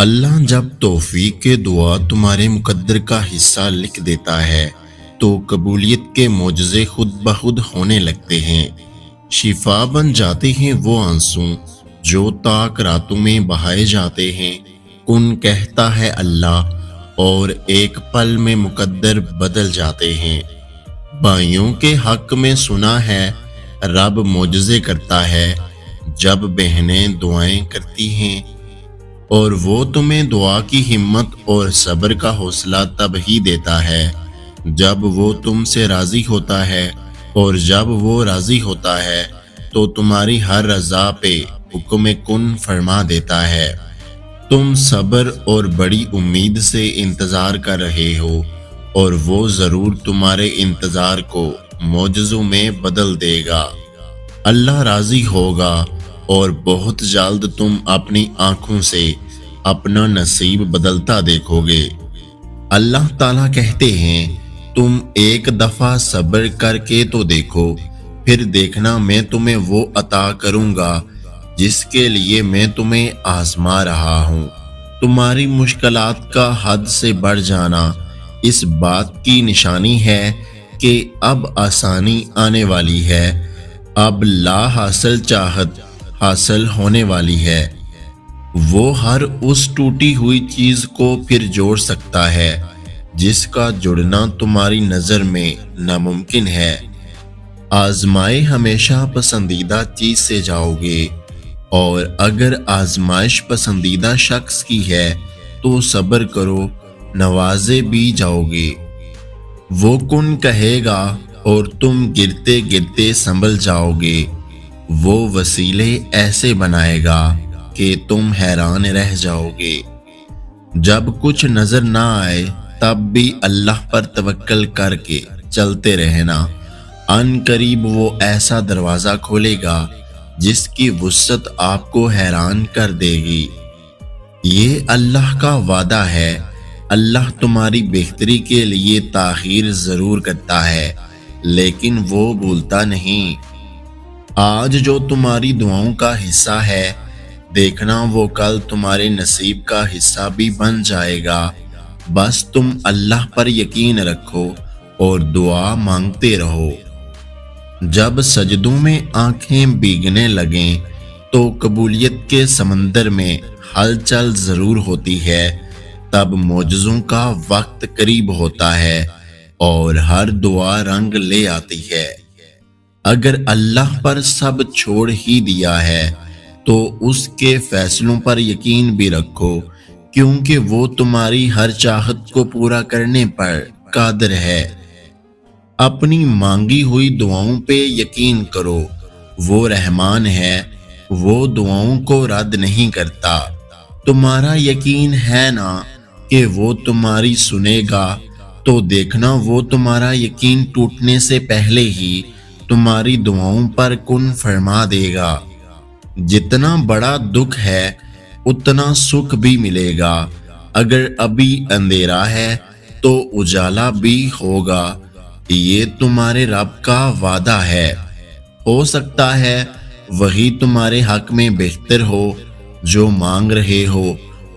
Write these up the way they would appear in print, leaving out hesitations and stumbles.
اللہ جب توفیق کے دعا تمہارے مقدر کا حصہ لکھ دیتا ہے تو قبولیت کے معجزے خود بخود ہونے لگتے ہیں۔ شفا بن جاتے ہیں وہ آنسو جو تاک راتوں میں بہائے جاتے ہیں۔ کن کہتا ہے اللہ اور ایک پل میں مقدر بدل جاتے ہیں۔ بھائیوں کے حق میں سنا ہے رب معجزے کرتا ہے جب بہنیں دعائیں کرتی ہیں، اور وہ تمہیں دعا کی ہمت اور صبر کا حوصلہ تب ہی دیتا ہے جب وہ تم سے راضی ہوتا ہے، اور جب وہ راضی ہوتا ہے تو تمہاری ہر رضا پہ حکم کن فرما دیتا ہے۔ تم صبر اور بڑی امید سے انتظار کر رہے ہو، اور وہ ضرور تمہارے انتظار کو معجزوں میں بدل دے گا۔ اللہ راضی ہوگا اور بہت جلد تم اپنی آنکھوں سے اپنا نصیب بدلتا دیکھو گے۔ اللہ تعالیٰ کہتے ہیں تم ایک دفعہ صبر کر کے تو دیکھو، پھر دیکھنا میں تمہیں وہ عطا کروں گا جس کے لیے میں تمہیں آزما رہا ہوں۔ تمہاری مشکلات کا حد سے بڑھ جانا اس بات کی نشانی ہے کہ اب آسانی آنے والی ہے، اب لا حاصل چاہت حاصل ہونے والی ہے۔ وہ ہر اس ٹوٹی ہوئی چیز کو پھر جوڑ سکتا ہے جس کا جڑنا تمہاری نظر میں ناممکن ہے۔ آزمائے ہمیشہ پسندیدہ چیز سے جاؤ گے، اور اگر آزمائش پسندیدہ شخص کی ہے تو صبر کرو، نوازے بھی جاؤ گے۔ وہ کن کہے گا اور تم گرتے گرتے سنبھل جاؤ گے۔ وہ وسیلے ایسے بنائے گا کہ تم حیران رہ جاؤ گے۔ جب کچھ نظر نہ آئے تب بھی اللہ پر توکل کر کے چلتے رہنا، ان قریب وہ ایسا دروازہ کھولے گا جس کی وسعت آپ کو حیران کر دے گی۔ یہ اللہ کا وعدہ ہے۔ اللہ تمہاری بہتری کے لیے تاخیر ضرور کرتا ہے، لیکن وہ بھولتا نہیں۔ آج جو تمہاری دعاؤں کا حصہ ہے، دیکھنا وہ کل تمہارے نصیب کا حصہ بھی بن جائے گا۔ بس تم اللہ پر یقین رکھو اور دعا مانگتے رہو۔ جب سجدوں میں آنکھیں بھیگنے لگیں تو قبولیت کے سمندر میں ہلچل ضرور ہوتی ہے۔ تب معجزوں کا وقت قریب ہوتا ہے اور ہر دعا رنگ لے آتی ہے۔ اگر اللہ پر سب چھوڑ ہی دیا ہے تو اس کے فیصلوں پر یقین بھی رکھو، کیونکہ وہ تمہاری ہر چاہت کو پورا کرنے پر قادر ہے۔ اپنی مانگی ہوئی دعاؤں پہ یقین کرو، وہ رحمان ہے، وہ دعاؤں کو رد نہیں کرتا۔ تمہارا یقین ہے نا کہ وہ تمہاری سنے گا، تو دیکھنا وہ تمہارا یقین ٹوٹنے سے پہلے ہی تمہاری دعاؤں پر کن فرما دے گا۔ جتنا بڑا دکھ ہے اتنا سکھ بھی ملے گا۔ اگر ابھی اندھیرا ہے تو اجالا بھی ہوگا۔ یہ تمہارے رب کا وعدہ ہے۔ ہو سکتا ہے وہی تمہارے حق میں بہتر ہو جو مانگ رہے ہو،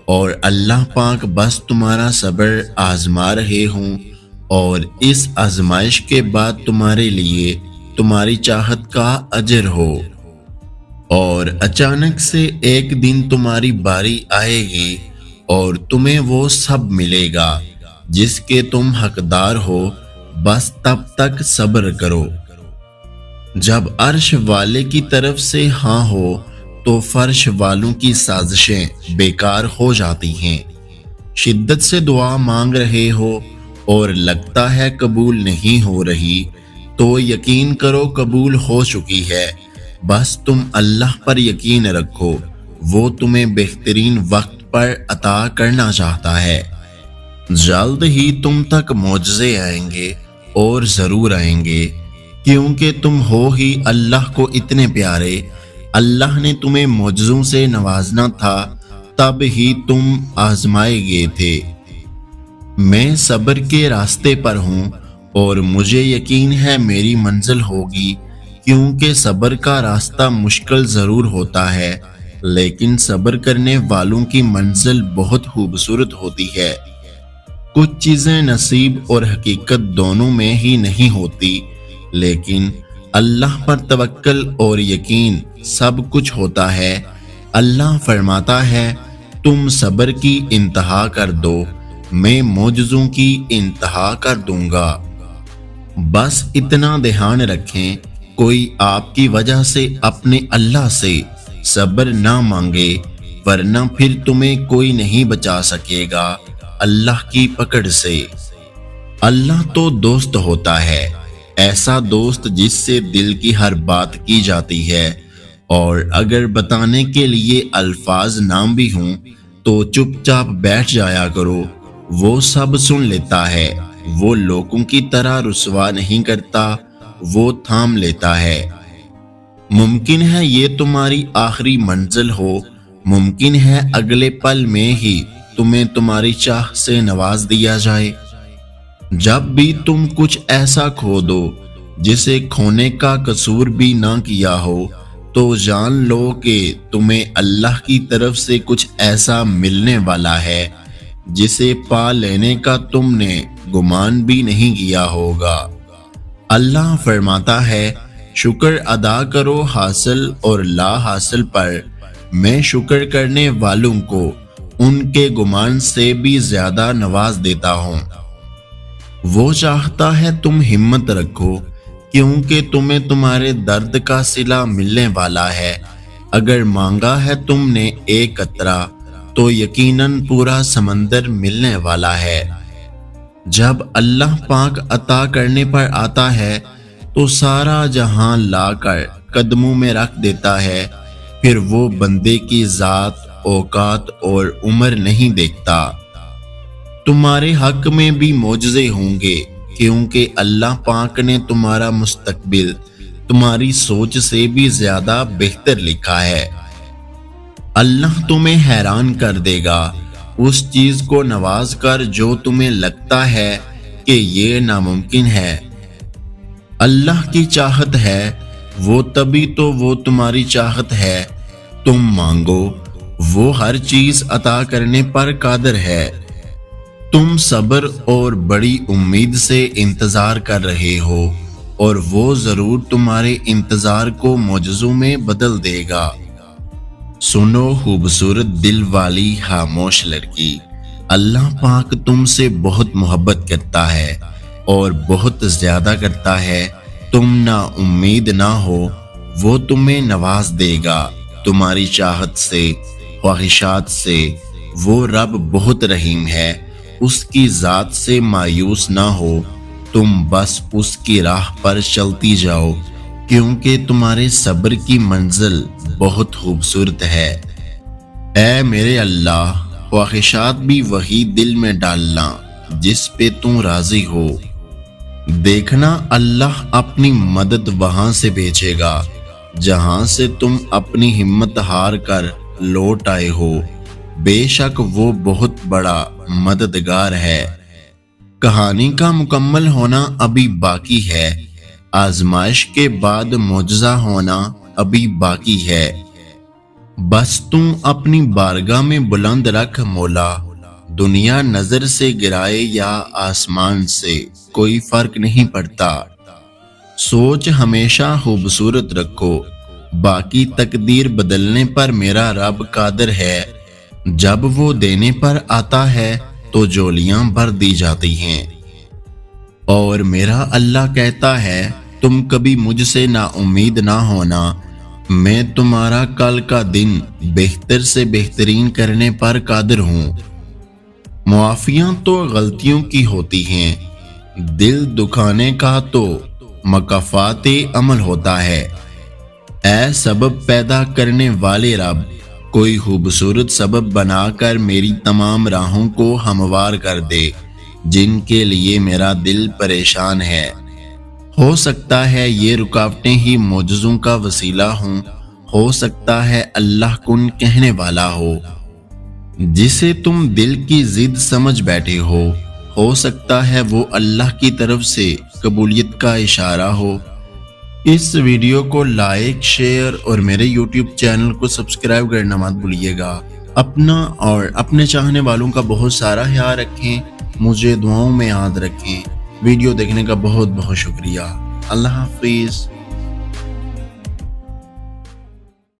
اور اللہ پاک بس تمہارا صبر آزما رہے ہوں، اور اس آزمائش کے بعد تمہارے لیے تمہاری چاہت کا اجر ہو۔ اور اچانک سے ایک دن تمہاری باری آئے گی اور تمہیں وہ سب ملے گا جس کے تم حقدار ہو، بس تب تک صبر کرو۔ جب عرش والے کی طرف سے ہاں ہو تو فرش والوں کی سازشیں بیکار ہو جاتی ہیں۔ شدت سے دعا مانگ رہے ہو اور لگتا ہے قبول نہیں ہو رہی، تو یقین کرو قبول ہو چکی ہے۔ بس تم اللہ پر یقین رکھو، وہ تمہیں بہترین وقت پر عطا کرنا چاہتا ہے۔ جلد ہی تم تک معجزے آئیں گے، اور ضرور آئیں گے، کیونکہ تم ہو ہی اللہ کو اتنے پیارے۔ اللہ نے تمہیں معجزوں سے نوازنا تھا، تب ہی تم آزمائے گئے تھے۔ میں صبر کے راستے پر ہوں، اور مجھے یقین ہے میری منزل ہوگی، کیونکہ صبر کا راستہ مشکل ضرور ہوتا ہے، لیکن صبر کرنے والوں کی منزل بہت خوبصورت ہوتی ہے۔ کچھ چیزیں نصیب اور حقیقت دونوں میں ہی نہیں ہوتی، لیکن اللہ پر توکل اور یقین سب کچھ ہوتا ہے۔ اللہ فرماتا ہے، تم صبر کی انتہا کر دو، میں معجزوں کی انتہا کر دوں گا۔ بس اتنا دھیان رکھیں، کوئی آپ کی وجہ سے اپنے اللہ سے صبر نہ مانگے، ورنہ پھر تمہیں کوئی نہیں بچا سکے گا اللہ کی پکڑ سے۔ اللہ تو دوست ہوتا ہے، ایسا دوست جس سے دل کی ہر بات کی جاتی ہے، اور اگر بتانے کے لیے الفاظ نہ بھی ہوں تو چپ چاپ بیٹھ جایا کرو، وہ سب سن لیتا ہے۔ وہ لوگوں کی طرح رسوا نہیں کرتا، وہ تھام لیتا ہے۔ ممکن ہے یہ تمہاری آخری منزل ہو، ممکن ہے اگلے پل میں ہی تمہیں تمہاری چاہ سے نواز دیا جائے۔ جب بھی تم کچھ ایسا کھو دو جسے کھونے کا قصور بھی نہ کیا ہو، تو جان لو کہ تمہیں اللہ کی طرف سے کچھ ایسا ملنے والا ہے جسے پا لینے کا تم نے گمان بھی نہیں کیا ہوگا۔ اللہ فرماتا ہے، شکر ادا کرو حاصل اور لا حاصل پر، میں شکر کرنے والوں کو ان کے گمان سے بھی زیادہ نواز دیتا ہوں۔ وہ چاہتا ہے تم ہمت رکھو، کیونکہ تمہیں تمہارے درد کا صلہ ملنے والا ہے۔ اگر مانگا ہے تم نے ایک قطرہ، تو یقیناً پورا سمندر ملنے والا ہے۔ جب اللہ پاک عطا کرنے پر آتا ہے تو سارا جہاں لا کر قدموں میں رکھ دیتا ہے، پھر وہ بندے کی ذات، اوقات اور عمر نہیں دیکھتا۔ تمہارے حق میں بھی معجزے ہوں گے، کیونکہ اللہ پاک نے تمہارا مستقبل تمہاری سوچ سے بھی زیادہ بہتر لکھا ہے۔ اللہ تمہیں حیران کر دے گا اس چیز کو نواز کر جو تمہیں لگتا ہے کہ یہ ناممکن ہے۔ اللہ کی چاہت ہے، وہ تبھی تو وہ تمہاری چاہت ہے۔ تم مانگو، وہ ہر چیز عطا کرنے پر قادر ہے۔ تم صبر اور بڑی امید سے انتظار کر رہے ہو، اور وہ ضرور تمہارے انتظار کو معجزوں میں بدل دے گا۔ سنو خوبصورت دل والی خاموش لڑکی، اللہ پاک تم سے بہت محبت کرتا ہے اور بہت زیادہ کرتا ہے۔ تم نا امید نہ ہو، وہ تمہیں نواز دے گا تمہاری چاہت سے، خواہشات سے۔ وہ رب بہت رحیم ہے، اس کی ذات سے مایوس نہ ہو۔ تم بس اس کی راہ پر چلتی جاؤ، کیونکہ تمہارے صبر کی منزل بہت خوبصورت ہے۔ اے میرے اللہ، خواہشات بھی وہی دل میں ڈالنا جس پہ تم راضی ہو۔ دیکھنا اللہ اپنی مدد وہاں سے بھیجے گا جہاں سے تم اپنی ہمت ہار کر لوٹ آئے ہو۔ بے شک وہ بہت بڑا مددگار ہے۔ کہانی کا مکمل ہونا ابھی باقی ہے، آزمائش کے بعد معجزہ ہونا ابھی باقی ہے۔ بس تم اپنی بارگاہ میں بلند رکھ مولا، دنیا نظر سے گرائے یا آسمان سے کوئی فرق نہیں پڑتا۔ سوچ ہمیشہ خوبصورت رکھو، باقی تقدیر بدلنے پر میرا رب قادر ہے۔ جب وہ دینے پر آتا ہے تو جولیاں بھر دی جاتی ہیں، اور میرا اللہ کہتا ہے تم کبھی مجھ سے نا امید نہ ہونا، میں تمہارا کل کا دن بہتر سے بہترین کرنے پر قادر ہوں۔ معافیاں تو غلطیوں کی ہوتی ہیں، دل دکھانے کا تو مکافات عمل ہوتا ہے۔ اے سبب پیدا کرنے والے رب، کوئی خوبصورت سبب بنا کر میری تمام راہوں کو ہموار کر دے جن کے لیے میرا دل پریشان ہے۔ ہو سکتا ہے یہ رکاوٹیں ہی معجزوں کا وسیلہ ہوں، ہو سکتا ہے اللہ کن کہنے والا ہو جسے تم دل کی ضد سمجھ بیٹھے ہو سکتا ہے وہ اللہ کی طرف سے قبولیت کا اشارہ ہو۔ اس ویڈیو کو لائک شیئر اور میرے یوٹیوب چینل کو سبسکرائب کرنا مت بھولیے گا۔ اپنا اور اپنے چاہنے والوں کا بہت سارا خیال رکھیں، مجھے دعاؤں میں یاد رکھیں۔ ویڈیو دیکھنے کا بہت بہت شکریہ۔ اللہ حافظ۔